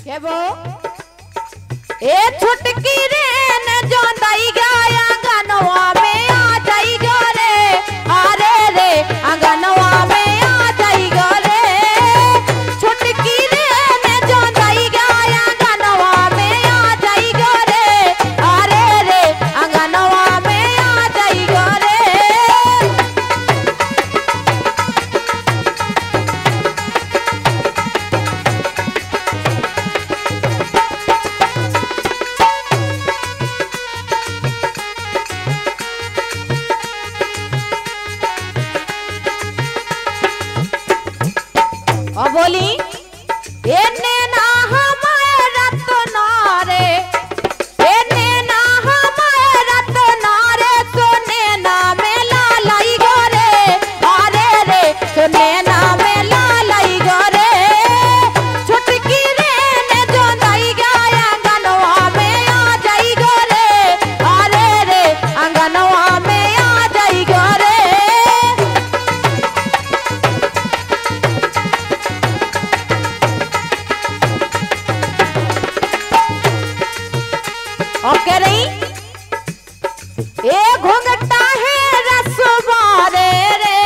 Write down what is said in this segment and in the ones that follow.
वो ए छुटकी रे न जो दई गया गनवा में आ जाई गो रे अरे रे अंगनवा में आ जाई गो रे छुटकी रे न जो दई गया गनवा में आ जाई गो रे अरे रे अंगनवा में आ जाई गो रे। और बोली ए नैना हमारे रत्ना रे ए नैना हमारे रत्ना रे तो नैना में लालाई गो रे अरे रे तो नैना में लालाई गो रे छुटकी रे ने जो दई गया अंगनवा में आ जाई गो रे अरे रे अंगनवा में आ जाई गो रे। और कह रही ए घुंघटा है रसवारे रे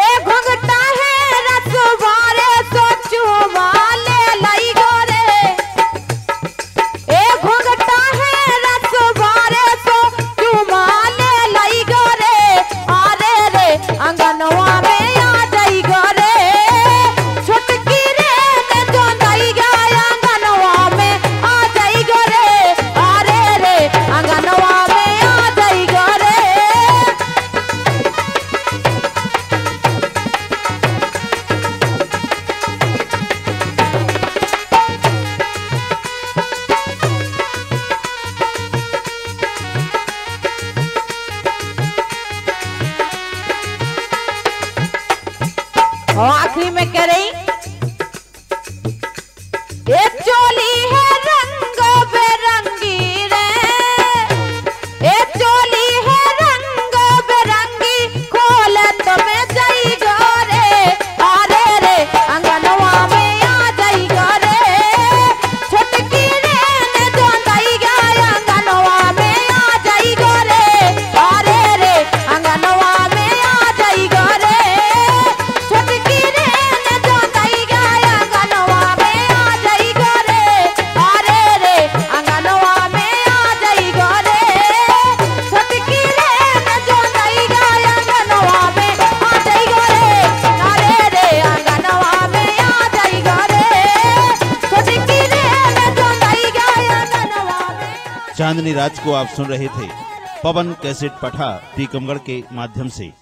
ए घुंघटा है रसवारे तो चुमाले लाई गो रे ए घुंघटा है रसवारे तो चुमाले लाई गो रे अरे रे अंगनवा में आ जाई गो रे छुटकी रे ने जो दई गया अंगनवा में आ जाई गो रे अरे रे अंगनवा में आ जाई गो रे। और आखिरी में कह रही ये चोली है रंग बेरंगी रे ये चोली है रंग बेरंगी खोल तो मैं जाई गो रे अरे रे अंगनवा में आ जाई गो रे छुटकी रे ने जो दई गया अंगनवा में आ जाई गो रे अरे रे अंगनवा में आ जाई गो रे छुटकी रे ने जो दई गया अंगनवा में आ जाई गो रे अरे रे अंगनवा में आ जाई गो रे छुटकी रे ने जो दई गया अंगनवा में आ जाई गो रे अरे रे अंगनवा में आ जाई गो रे छुटकी रे ने जो दई गया अंगनवा में। चांदनी रात को आप सुन रहे थे पवन कैसेट पठा टीकमगढ़ के माध्यम से।